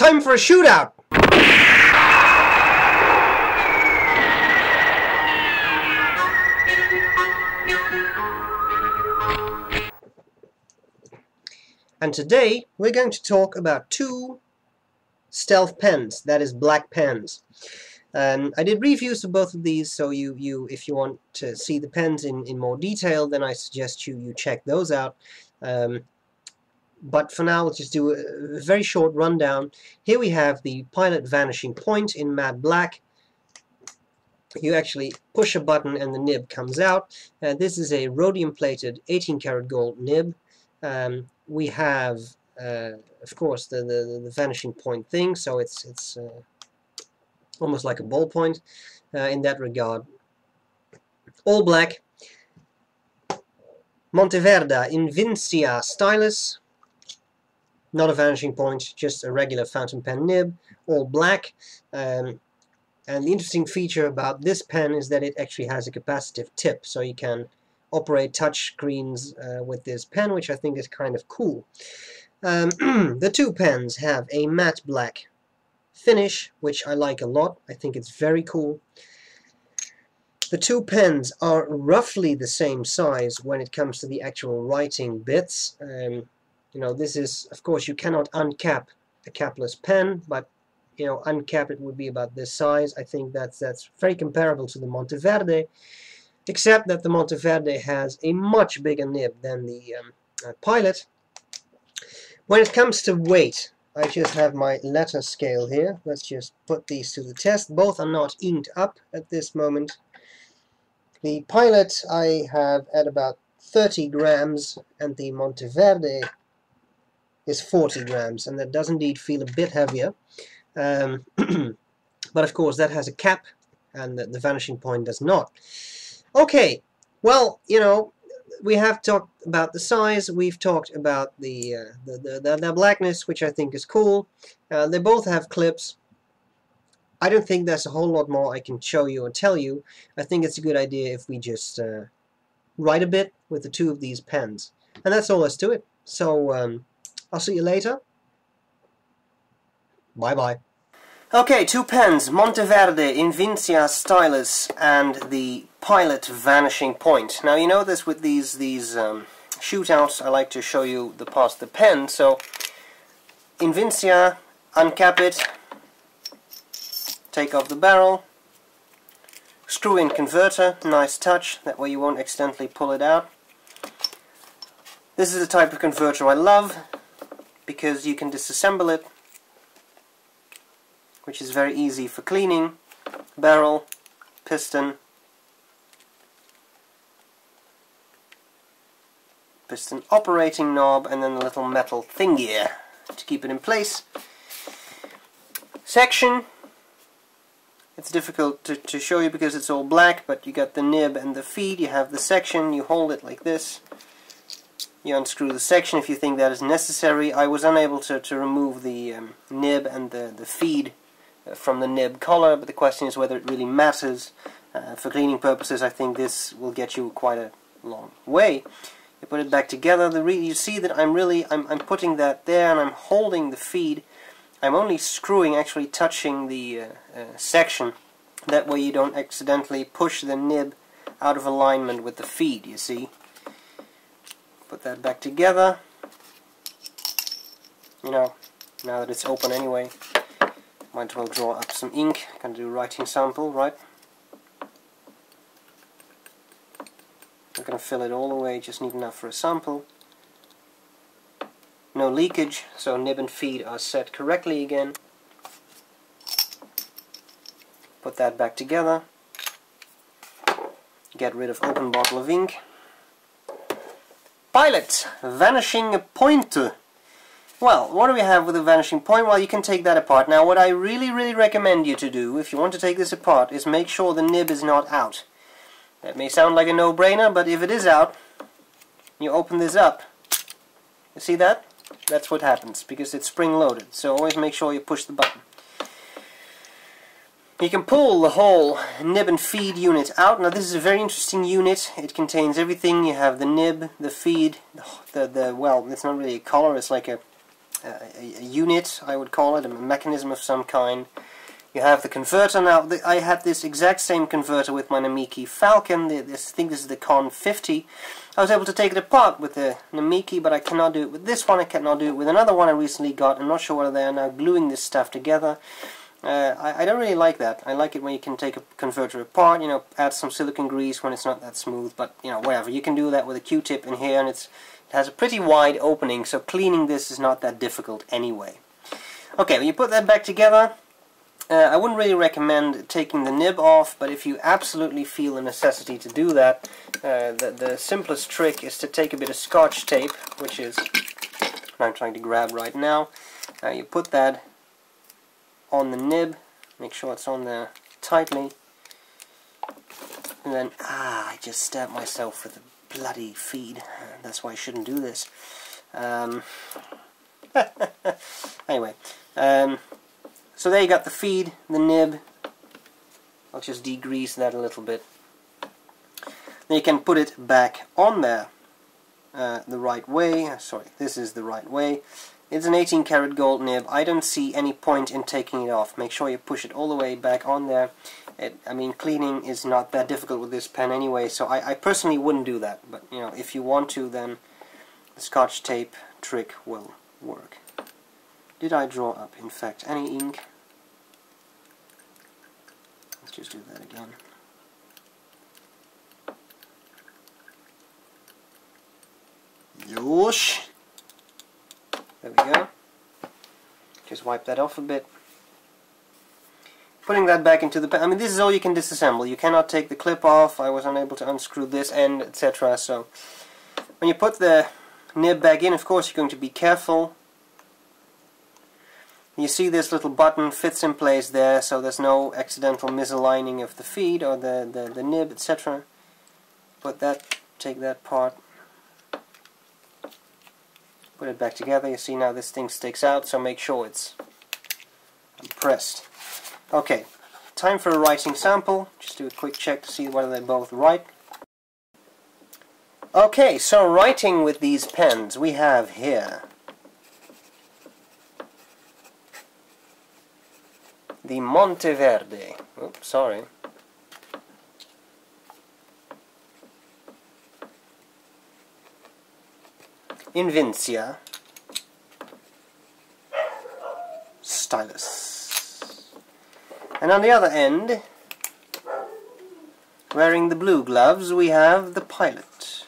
Time for a shootout! And today we're going to talk about two stealth pens, that is black pens. I did reviews of both of these, so if you want to see the pens in more detail, then I suggest you check those out. But for now, let's just do a very short rundown. Here we have the Pilot Vanishing Point in matte black. You actually push a button and the nib comes out. This is a rhodium-plated 18-karat gold nib. We have, of course, the vanishing point thing, so it's almost like a ballpoint in that regard. All black. Monteverde Invincia Stylus. Not a vanishing point, just a regular fountain pen nib. All black. And the interesting feature about this pen is that it actually has a capacitive tip, so you can operate touch screens with this pen, which I think is kind of cool. The two pens have a matte black finish, which I like a lot. I think it's very cool. The two pens are roughly the same size when it comes to the actual writing bits. You know, this is, of course, you cannot uncap a capless pen, but you know, uncap it would be about this size. I think that's very comparable to the Monteverde, except that the Monteverde has a much bigger nib than the Pilot. When it comes to weight, I just have my letter scale here. Let's just put these to the test. Both are not inked up at this moment. The Pilot I have at about 30 grams, and the Monteverde is 40 grams, and that does indeed feel a bit heavier. But of course that has a cap, and the vanishing point does not. Okay, well, you know, we have talked about the size, we've talked about the blackness, which I think is cool. They both have clips. I don't think there's a whole lot more I can show you or tell you. I think it's a good idea if we just write a bit with the two of these pens. And that's all there's to it. So, I'll see you later. Bye-bye. Okay, two pens, Monteverde Invincia Stylus and the Pilot Vanishing Point. Now you know this with these shootouts, I like to show you the parts of the pen. So, Invincia, uncap it, take off the barrel, screw in converter, nice touch, that way you won't accidentally pull it out. This is the type of converter I love, because you can disassemble it, which is very easy for cleaning. Barrel, piston operating knob, and then the little metal thingy to keep it in place. Section, it's difficult to show you because it's all black, but you got the nib and the feed, you have the section, you hold it like this. You unscrew the section if you think that is necessary. I was unable to remove the nib and the feed from the nib collar, but the question is whether it really matters. For cleaning purposes, I think this will get you quite a long way. You put it back together. You see that I'm putting that there, and I'm holding the feed. I'm only screwing, actually touching the section. That way you don't accidentally push the nib out of alignment with the feed, you see. Put that back together. You know, now that it's open anyway, might as well draw up some ink. Gonna do a writing sample, right? Not gonna fill it all the way, just need enough for a sample. No leakage, so nib and feed are set correctly again. Put that back together. Get rid of open bottle of ink. Pilot Vanishing Point. Well, what do we have with the vanishing point? Well, you can take that apart. Now, what I really recommend you to do, if you want to take this apart, is make sure the nib is not out. That may sound like a no-brainer, but if it is out, you open this up. You see that? That's what happens, because it's spring-loaded. So always make sure you push the button. You can pull the whole nib and feed unit out. Now this is a very interesting unit. It contains everything. You have the nib, the feed, well, it's not really a collar, it's like a a unit, I would call it, a mechanism of some kind. You have the converter. Now, I had this exact same converter with my Namiki Falcon. I think this is the Con 50. I was able to take it apart with the Namiki, but I cannot do it with this one. I cannot do it with another one I recently got. I'm not sure whether they are now gluing this stuff together. I don't really like that. I like it when you can take a converter apart, you know, add some silicone grease when it's not that smooth, but, you know, whatever. You can do that with a Q-tip in here, and it has a pretty wide opening, so cleaning this is not that difficult anyway. Okay, when you put that back together, I wouldn't really recommend taking the nib off, but if you absolutely feel the necessity to do that, the simplest trick is to take a bit of Scotch tape, which is what I'm trying to grab right now. You put that on the nib, make sure it's on there tightly, and then, I just stabbed myself with a bloody feed. That's why I shouldn't do this. Anyway, so there you got the feed, the nib. I'll just degrease that a little bit. Then you can put it back on there the right way. Sorry, this is the right way. It's an 18 karat gold nib. I don't see any point in taking it off. Make sure you push it all the way back on there. I mean, cleaning is not that difficult with this pen anyway, so I personally wouldn't do that. But, you know, if you want to, then the Scotch tape trick will work. Did I draw up, in fact, any ink? Let's just do that again. Yosh! There we go. Just wipe that off a bit. Putting that back into the pen. I mean, this is all you can disassemble. You cannot take the clip off. I was unable to unscrew this end, etc. So, when you put the nib back in, of course, you're going to be careful. You see this little button fits in place there, so there's no accidental misaligning of the feed or the nib, etc. Put that, take that part, put it back together. You see now this thing sticks out, so make sure it's pressed. Okay, time for a writing sample. Just do a quick check to see whether they both write. Okay, so writing with these pens we have here the Monteverde. Oops, sorry. Invincia Stylus. And on the other end, wearing the blue gloves, we have the Pilot.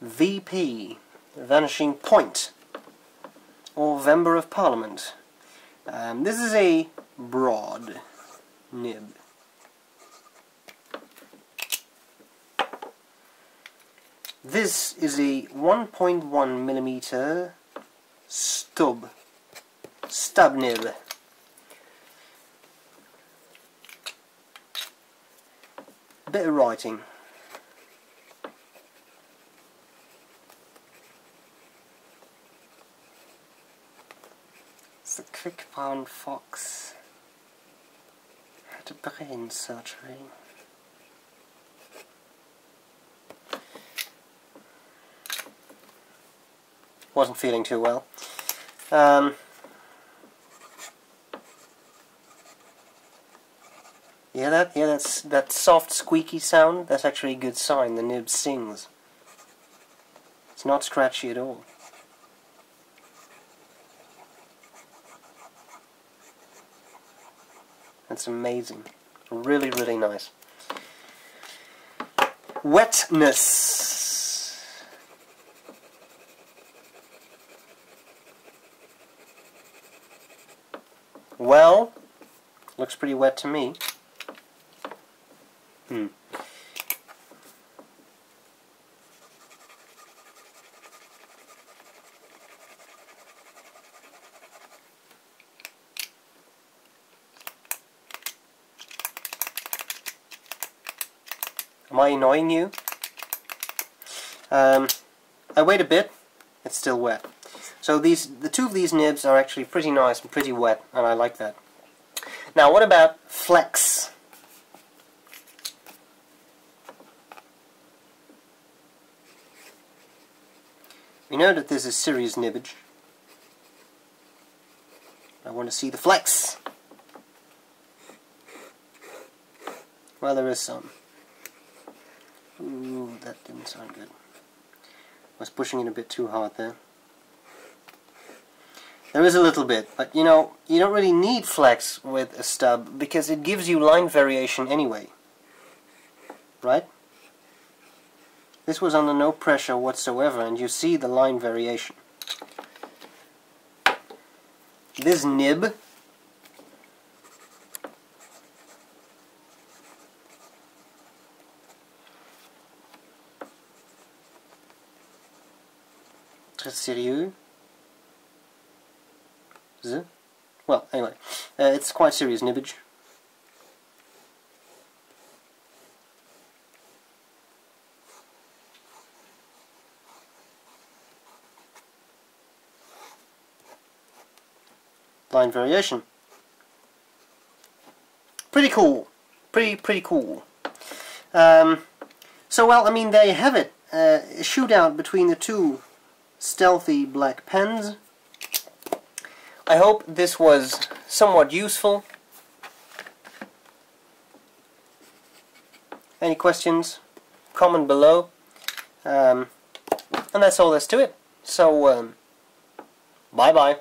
VP, Vanishing Point, or Member of Parliament. This is a broad nib. This is a 1.1 millimeter stub nib. Bit of writing. The quick brown fox had a brain surgery. Wasn't feeling too well. Yeah, that's that soft squeaky sound. That's actually a good sign. The nib sings. It's not scratchy at all. That's amazing. Really, really nice. Wetness. Well, looks pretty wet to me. Am I annoying you? I wait a bit, it's still wet. So the two of these nibs are actually pretty nice and pretty wet, and I like that. Now what about flex? We know that this is serious nibbage. I want to see the flex. Well, there is some. Ooh, that didn't sound good. I was pushing it a bit too hard there. There is a little bit, but you know, you don't really need flex with a stub because it gives you line variation anyway. Right? This was under no pressure whatsoever, and you see the line variation. This nib très sérieux. Well, anyway, it's quite serious nibbage. Line variation. Pretty cool. Pretty cool. So, well, I mean, there you have it. A shootout between the two stealthy black pens. I hope this was somewhat useful. Any questions? Comment below. And that's all there's to it. So, bye-bye.